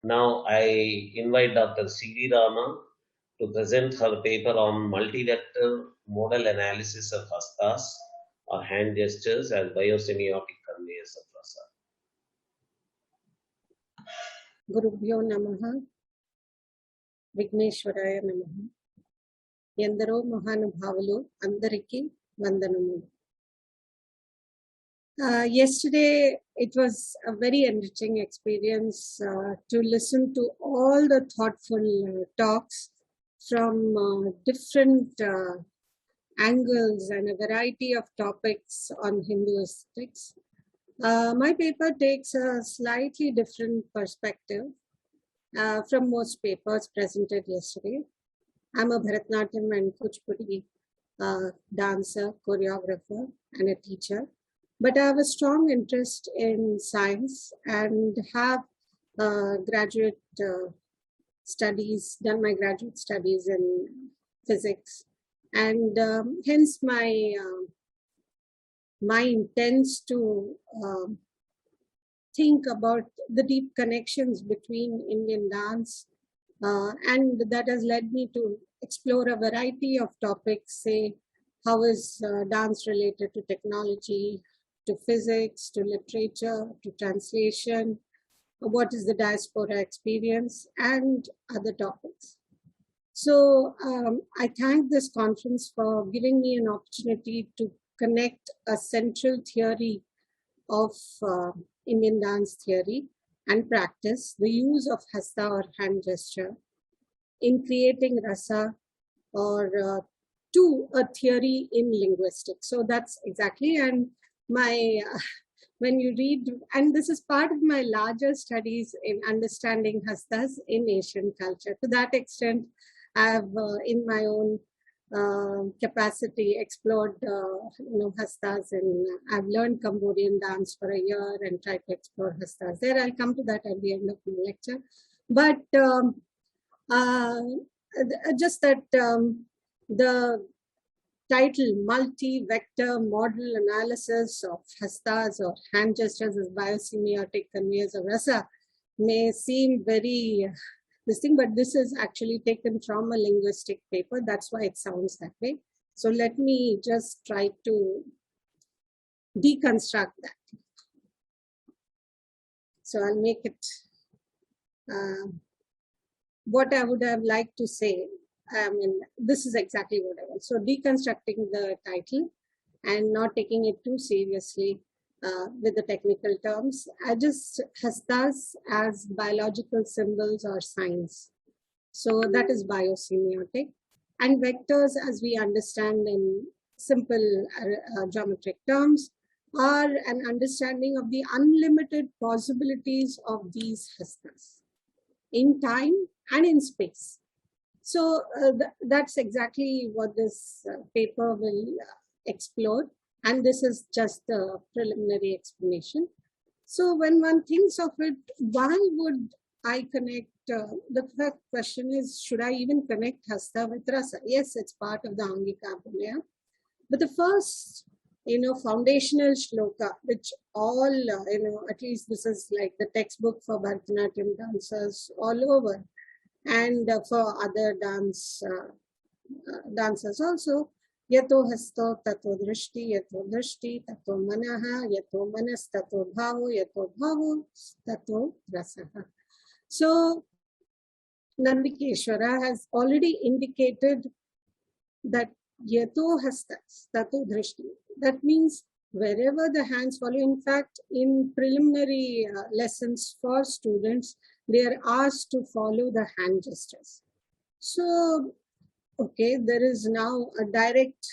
Now I invite Dr. Siri Rama to present her paper on multivector modal analysis of Hastas or hand gestures as biosemiotic conveyors of Rasa. Gurubhyo Namaha, Vigneshwaraya Namaha. Yendaro Mahanubhavalu, Andariki Vandanamu. Yesterday, it was a very enriching experience to listen to all the thoughtful talks from different angles and a variety of topics on Linguistics. My paper takes a slightly different perspective from most papers presented yesterday. I'm a Bharatanatyam and Kuchipudi dancer, choreographer, and a teacher. But I have a strong interest in science and have graduate studies, done my graduate studies in physics. And hence my mind tends to think about the deep connections between Indian dance, and that has led me to explore a variety of topics, say, how is dance related to technology, to physics, to literature, to translation, what is the diaspora experience, and other topics. So I thank this conference for giving me an opportunity to connect a central theory of Indian dance theory and practice, the use of Hasta or hand gesture in creating rasa or to a theory in linguistics. So that's exactly, and my when you read, and this is part of my larger studies in understanding Hastas in Asian culture. To that extent, I have in my own capacity explored Hastas, and I've learned Cambodian dance for a year and tried to explore Hastas there. I'll come to that at the end of my lecture. But just that the title Multivector Modal Analysis of Hastas or hand gestures as biosemiotic conveyors of rasa may seem very this thing, but this is actually taken from a linguistic paper. That's why it sounds that way. So let me just try to deconstruct that. So I'll make it what I would have liked to say. I mean, this is exactly what I want. So deconstructing the title and not taking it too seriously with the technical terms. I just Hastas as biological symbols or signs. So that is biosemiotic. And vectors, as we understand in simple geometric terms, are an understanding of the unlimited possibilities of these Hastas in time and in space. So that's exactly what this paper will explore. And this is just a preliminary explanation. So when one thinks of it, why would I connect? The first question is, should I even connect Hasta with Rasa? Yes, it's part of the Angika Abhinava. But the first, foundational shloka, which all, at least this is like the textbook for Bharatanatyam dancers all over. And for other dancers also, yato hasto tato drishti, tato manaha, yato manas tato bhavo, yato bhavo tato rasaha. So Nandikeshvara has already indicated that yato hastas tato drishti. That means wherever the hands follow. In fact, in preliminary lessons for students, they are asked to follow the hand gestures. So, okay, there is now a direct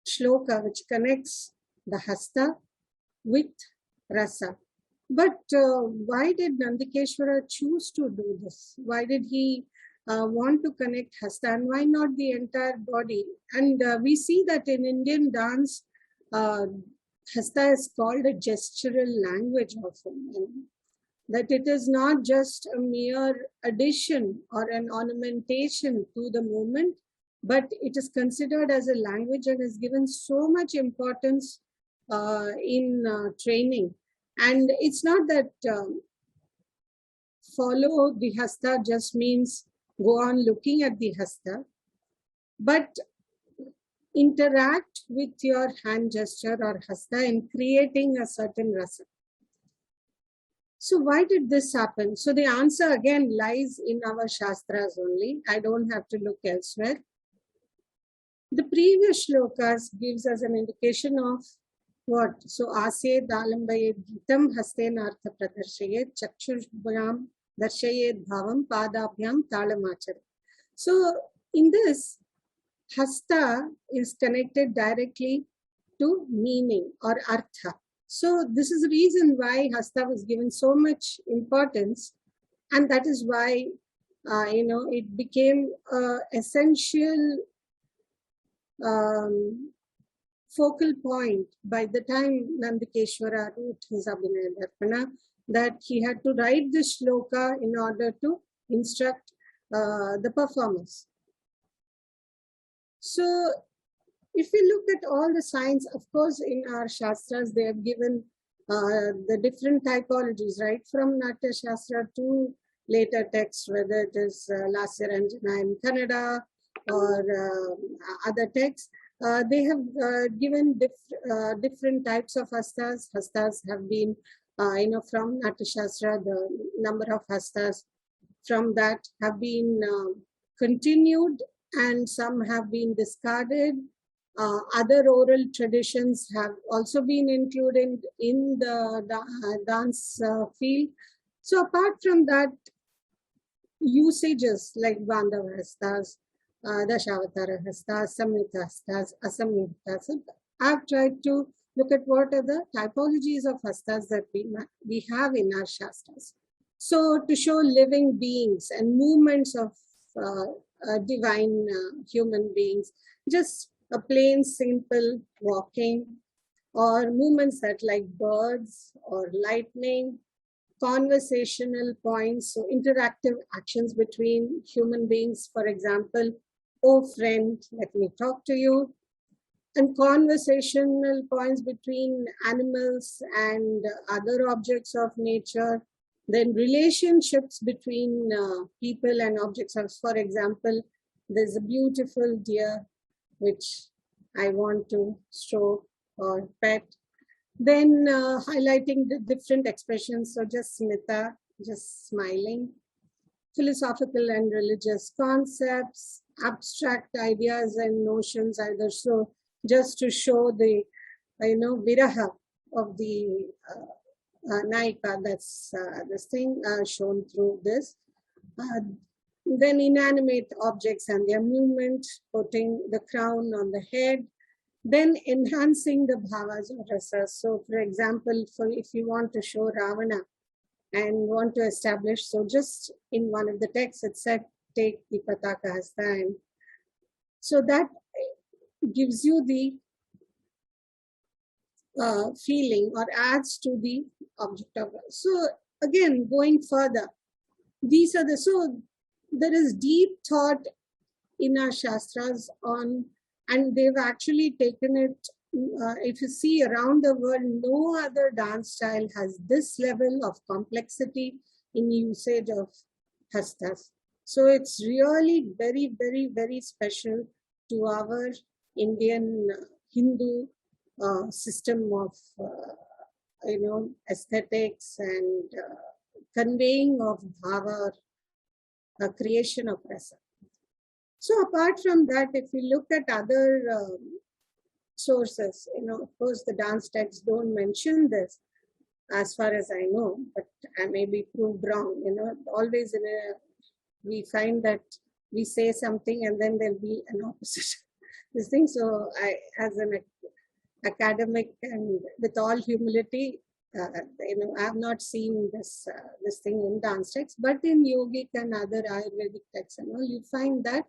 shloka which connects the Hasta with Rasa. But why did Nandikeshvara choose to do this? Why did he want to connect Hasta, and why not the entire body? And we see that in Indian dance, Hasta is called a gestural language often. That it is not just a mere addition or an ornamentation to the movement, but it is considered as a language and is given so much importance in training. And it's not that follow the Hasta just means go on looking at the Hasta, but interact with your hand gesture or Hasta in creating a certain rasa. So why did this happen? So the answer again lies in our Shastras only. I don't have to look elsewhere. The previous shlokas gives us an indication of what? So asye dalambayed gitam hastenartha pradarshayet chakshurбham darshayet bhavam padabhyam talamachare. So in this, Hasta is connected directly to meaning or artha. So this is the reason why Hasta was given so much importance, and that is why it became an essential focal point by the time Nandikeshvara wrote his Abhinava Darpana, that he had to write this shloka in order to instruct the performers. So if we look at all the signs, of course, in our Shastras, they have given the different typologies, right? From Natya Shastra to later texts, whether it is Lasya Ranjana in Kannada or other texts. They have given different types of Hastas. Hastas have been, from Natya Shastra, the number of Hastas from that have been continued, and some have been discarded. Other oral traditions have also been included in the dance field. So apart from that, usages like Bandhava Hastas, Dashavatara Hastas, Samyukta Hastas, Asamyukta Hastas, I've tried to look at what are the typologies of Hastas that we have in our Shastras. So to show living beings and movements of divine human beings, just a plain, simple walking, or movements that like birds or lightning, conversational points, so interactive actions between human beings, for example, oh friend, let me talk to you, and conversational points between animals and other objects of nature, then relationships between people and objects of, for example, there's a beautiful deer which I want to stroke or pet. Then highlighting the different expressions, so just smita, just smiling, philosophical and religious concepts, abstract ideas and notions, either so just to show the, viraha of the naika, that's this thing shown through this. Then inanimate objects and their movement, putting the crown on the head, then enhancing the bhavas or rasas. So for example, if you want to show Ravana and want to establish, so just in one of the texts it said, take the pataka hasta, and so that gives you the feeling or adds to the object of. So again, going further, these are the, so there is deep thought in our Shastras on, and they've actually taken it, if you see around the world, no other dance style has this level of complexity in usage of Hastas. So it's really very, very, very special to our Indian Hindu system of, aesthetics and conveying of bhava, creation of rasa. So apart from that, if we look at other sources, of course the dance texts don't mention this as far as I know, but I may be proved wrong. Always we find that we say something and then there'll be an opposite this thing. So I, as an academic and with all humility, I have not seen this thing in dance texts, but in yogic and other Ayurvedic texts and all, you find that.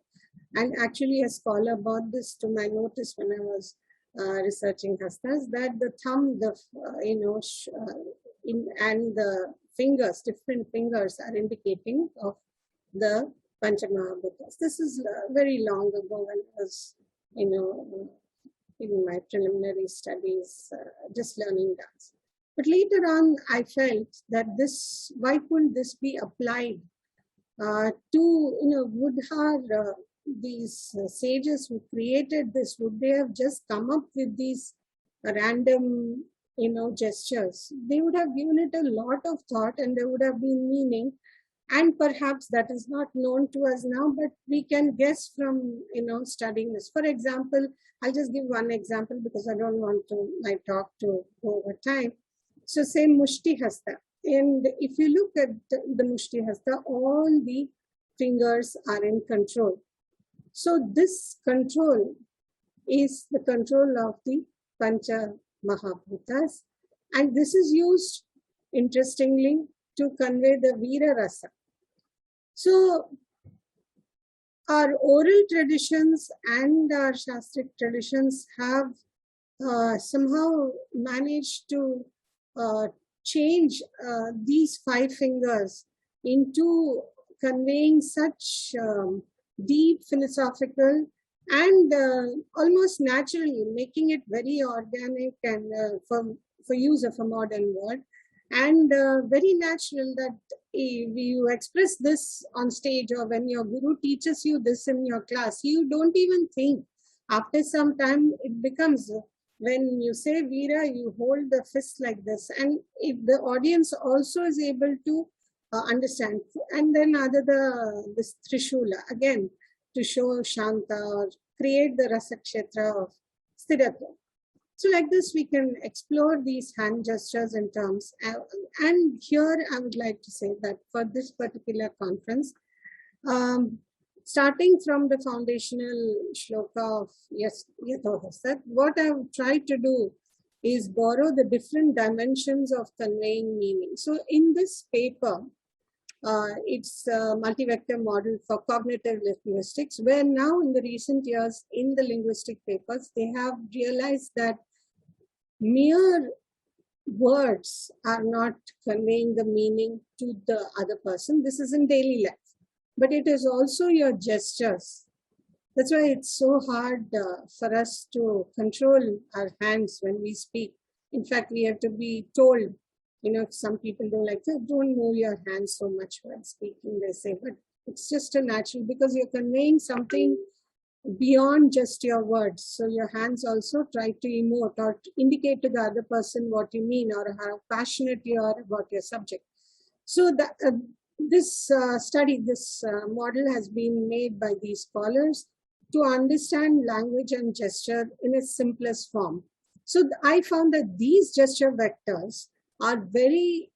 And actually a scholar brought this to my notice when I was researching Hastas, that the thumb, and the fingers, different fingers are indicating of the pancha bhootas. This is very long ago when I was, in my preliminary studies, just learning dance. But later on, I felt that why couldn't this be applied to, would have these sages who created this, would they have just come up with these random, gestures? They would have given it a lot of thought and there would have been meaning. And perhaps that is not known to us now, but we can guess from, studying this. For example, I'll just give one example because I don't want my talk to go over time. So say Mushti Hasta. And if you look at the Mushti Hasta, all the fingers are in control. So this control is the control of the pancha bhootas. And this is used, interestingly, to convey the Vira Rasa. So our oral traditions and our Shastric traditions have somehow managed to change these five fingers into conveying such deep philosophical and almost naturally, making it very organic and for use of a modern word, and very natural that if you express this on stage or when your guru teaches you this in your class, you don't even think. After some time, it becomes, when you say Veera, you hold the fist like this. And if the audience also is able to understand, and then this Trishula, again, to show Shanta or create the Rasakshetra of Sthiratva. So like this, we can explore these hand gestures in terms. And here I would like to say that for this particular conference, starting from the foundational shloka of Yato Hastat, what I have tried to do is borrow the different dimensions of conveying meaning. So in this paper, it's a multivector model for cognitive linguistics, where now in the recent years in the linguistic papers, they have realized that mere words are not conveying the meaning to the other person. This is in daily life, but it is also your gestures. That's why it's so hard for us to control our hands when we speak. In fact, we have to be told, some people don't like that, don't move your hands so much while speaking, they say, but it's just a natural, because you're conveying something beyond just your words. So your hands also try to emote or to indicate to the other person what you mean or how passionate you are about your subject. So this model has been made by these scholars to understand language and gesture in its simplest form. So I found that these gesture vectors are very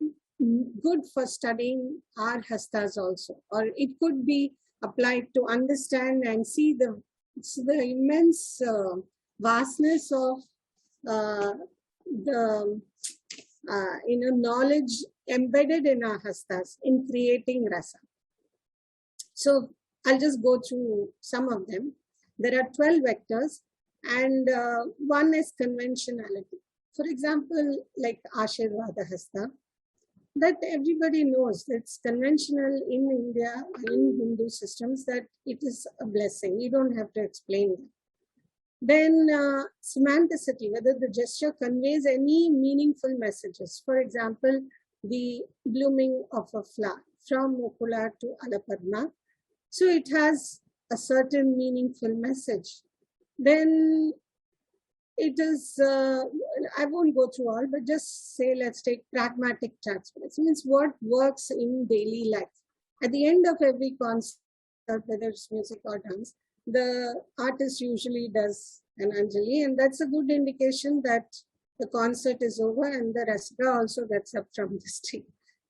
good for studying our hastas also, or it could be applied to understand and see the immense vastness of the knowledge embedded in our hastas in creating rasa. So I'll just go through some of them. There are 12 vectors, and one is conventionality. For example, like Ashirvada Hasta, that everybody knows. It's conventional in India, in Hindu systems, that it is a blessing. You don't have to explain it. Then semanticity, whether the gesture conveys any meaningful messages. For example, the blooming of a flower from Mukula to Alapadma. So it has a certain meaningful message. Then it is, I won't go through all, but just say, let's take pragmatic transparency. It means what works in daily life. At the end of every concert, whether it's music or dance, the artist usually does an Anjali, and that's a good indication that the concert is over and the Rasika also gets up from the stage.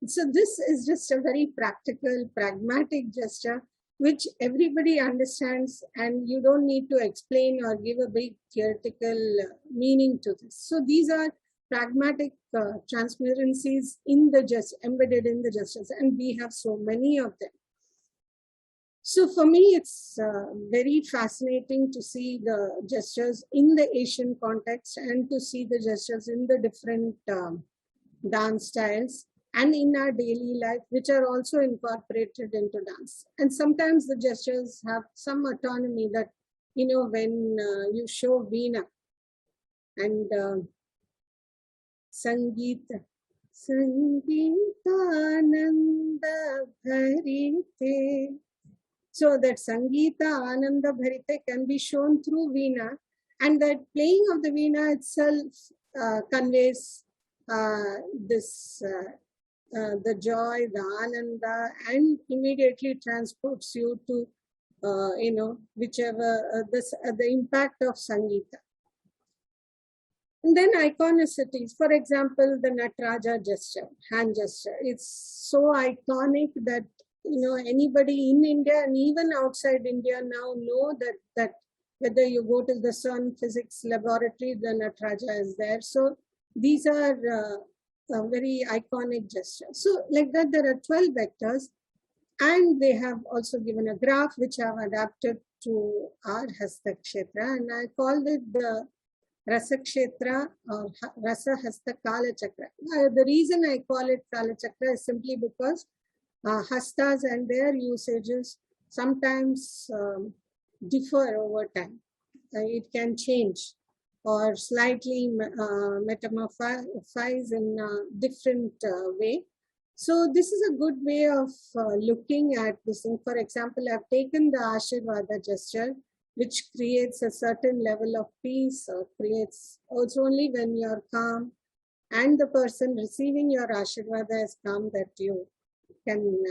So this is just a very practical, pragmatic gesture which everybody understands, and you don't need to explain or give a big theoretical meaning to this. So these are pragmatic transparencies in the embedded in the gestures, and we have so many of them. So for me, it's very fascinating to see the gestures in the Asian context and to see the gestures in the different dance styles and in our daily life, which are also incorporated into dance. And sometimes the gestures have some autonomy that, when you show Veena and Sangeeta. Sangeetananda Bharite. So that Sangeeta Ananda Bharite can be shown through Veena, and that playing of the Veena itself conveys the joy, the Ananda, and immediately transports you to whichever the impact of Sangeeta. And then iconicities, for example, the Nataraja gesture, hand gesture. It's so iconic that anybody in India and even outside India now know that whether you go to the CERN physics laboratory, the Nataraja is there. So these are very iconic gestures. So like that, there are 12 vectors, and they have also given a graph which I have adapted to our Hasta Kshetra, and I called it the Rasa Kshetra or Rasa Hasta Kala Chakra. The reason I call it Kala Chakra is simply because Hastas and their usages sometimes differ over time. It can change or slightly metamorphose in a different way. So this is a good way of looking at this thing. For example, I've taken the Ashirvada gesture, which creates a certain level of peace, or creates also only when you're calm and the person receiving your Ashirvada is calm, that you can,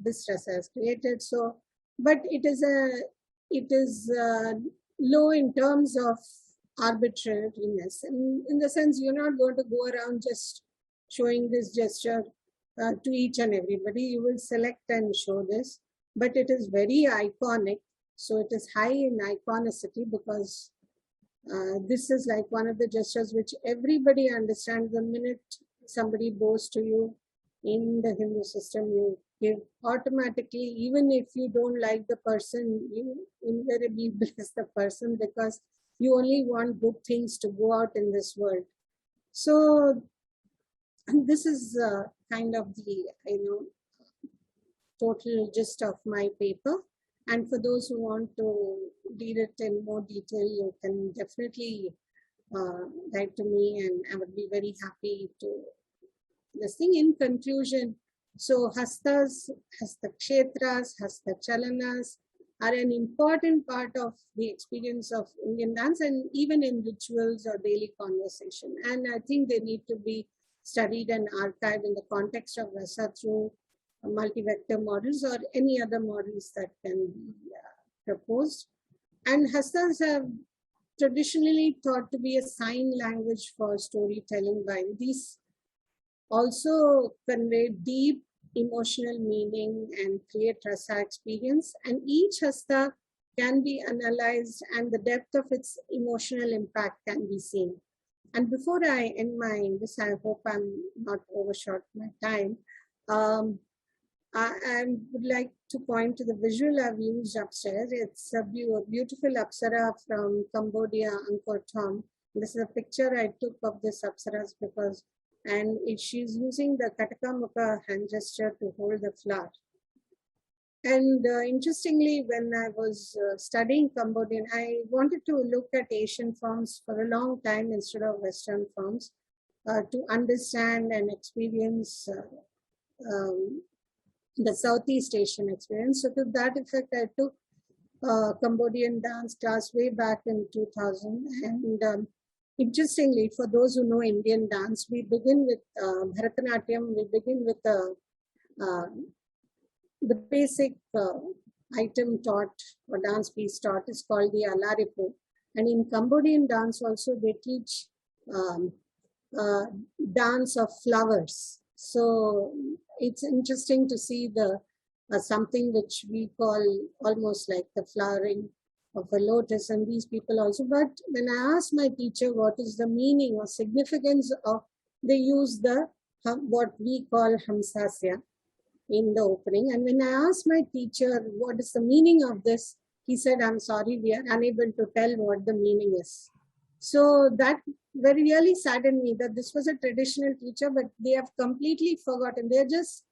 this rasa is created. So, but it is low in terms of arbitrariness. In the sense, you're not going to go around just showing this gesture to each and everybody. You will select and show this, but it is very iconic. So it is high in iconicity because this is like one of the gestures which everybody understands. The minute somebody bows to you in the Hindu system, you give automatically, even if you don't like the person, you invariably bless the person because you only want good things to go out in this world. So this is kind of the total gist of my paper. And for those who want to read it in more detail, you can definitely write to me, and I would be very happy to this thing. In conclusion, so Hastas, Hasta Kshetras, Hasta Chalanas are an important part of the experience of Indian dance, and even in rituals or daily conversation. And I think they need to be studied and archived in the context of Rasa through multi-vector models or any other models that can be proposed. And Hastas have traditionally thought to be a sign language for storytelling, while these also convey deep emotional meaning and create rasa experience. And each hasta can be analyzed and the depth of its emotional impact can be seen. And before I end this, I hope I'm not overshot my time. I would like to point to the visual I've used upstairs. It's a beautiful apsara from Cambodia, Angkor Thom. This is a picture I took of this apsaras because, and she's using the Kataka Mukha hand gesture to hold the flower. And interestingly, when I was studying Cambodian, I wanted to look at Asian forms for a long time instead of Western forms to understand and experience the Southeast Asian experience. So to that effect, I took Cambodian dance class way back in 2000. And interestingly, for those who know Indian dance, we begin with Bharatanatyam. We begin with the basic item taught or dance piece taught is called the Alaripo. And in Cambodian dance also, they teach dance of flowers. So it's interesting to see the something which we call almost like the flowering of a lotus, and these people also. But when I asked my teacher what is the meaning or significance of, they use the what we call Hamsasya in the opening. And when I asked my teacher what is the meaning of this, he said, "I'm sorry, we are unable to tell what the meaning is." So that very really saddened me that this was a traditional teacher, but they have completely forgotten. They're just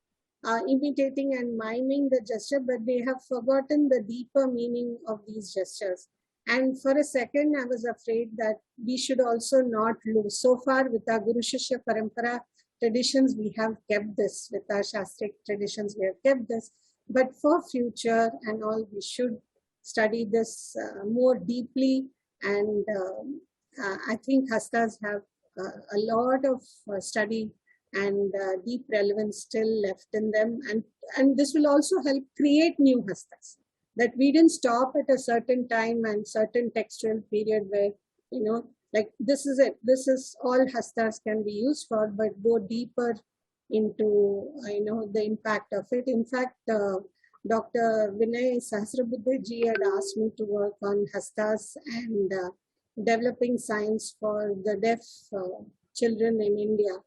imitating and miming the gesture, but they have forgotten the deeper meaning of these gestures. And for a second, I was afraid that we should also not lose. So far, with our Guru Shishya Parampara traditions, we have kept this. With our Shastric traditions, we have kept this. But for future and all, we should study this more deeply. And I think Hastas have a lot of study and deep relevance still left in them. And this will also help create new Hastas, that we didn't stop at a certain time and certain textual period where, like this is it, this is all Hastas can be used for, but go deeper into, the impact of it. In fact, Dr. Vinay Sahasrabuddhe ji had asked me to work on Hastas and developing science for the deaf children in India.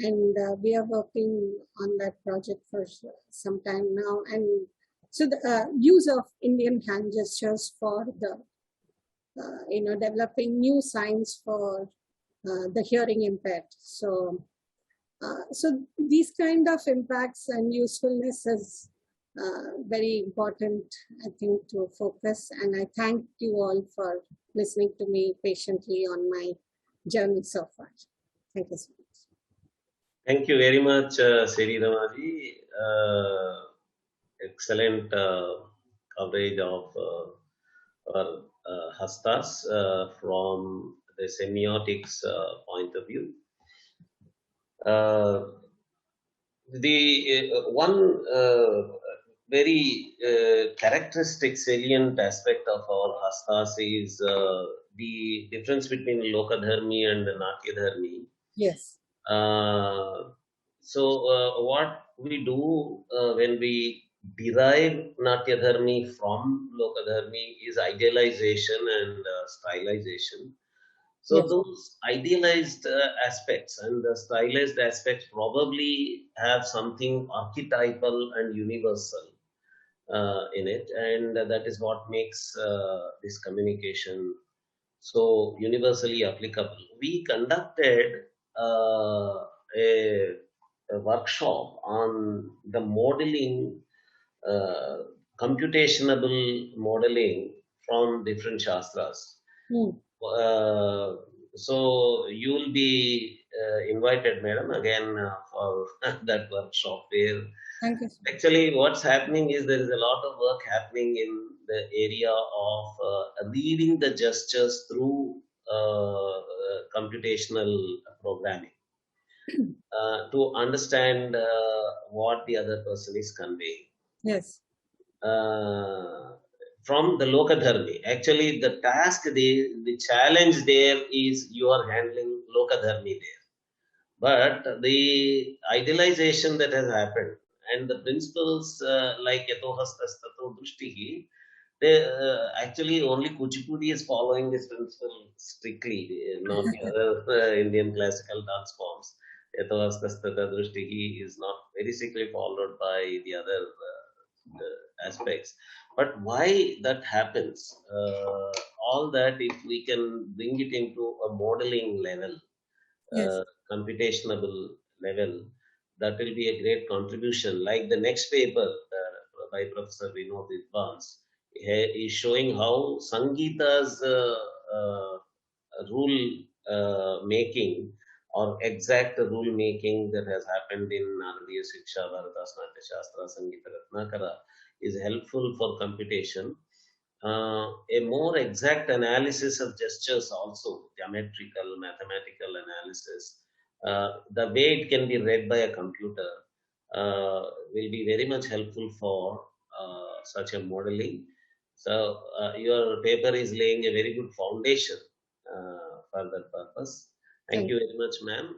And we are working on that project for some time now. And so the use of Indian hand gestures for the, developing new science for the hearing impaired. So these kind of impacts and usefulness is very important, I think, to focus. And I thank you all for listening to me patiently on my journey so far. Thank you so much. Thank you very much, Siri Ramaji. Excellent coverage of our Hastas from the semiotics point of view. The one very characteristic salient aspect of our Hastas is the difference between Lokadharmi and Natyadharmi. Yes. So what we do when we derive Natyadharmi from Lokadharmi is idealization and stylization. So Yes. those idealized aspects and the stylized aspects probably have something archetypal and universal in it, and that is what makes this communication so universally applicable. We conducted a workshop on the modeling, computational modeling from different shastras. So you will be invited, madam, again for that workshop where Thank you. actually what's happening is there is a lot of work happening in the area of reading the gestures through computational programming to understand what the other person is conveying. Yes. From the Lokadharmi. Actually, the task, the challenge there is you are handling Lokadharmi there. But the idealization that has happened and the principles like Yato Hastas Tato Drushtihi, they actually only Kuchipudi is following this principle strictly, not the other Indian classical dance forms. Yato Hastas Tato Drushtihi is not very strictly followed by the other aspects. But why that happens, all that if we can bring it into a modeling level, Yes. computational level, that will be a great contribution. Like the next paper by Professor Vinod Vidvans is showing how Sangeeta's rule making or exact rule making that has happened in Naradiya Shiksha, Bharatas Natya Shastra, Sangeeta Ratnakara is helpful for computation. A more exact analysis of gestures also, geometrical, mathematical analysis, the way it can be read by a computer will be very much helpful for such a modeling. So your paper is laying a very good foundation for that purpose. Thank you very much, ma'am.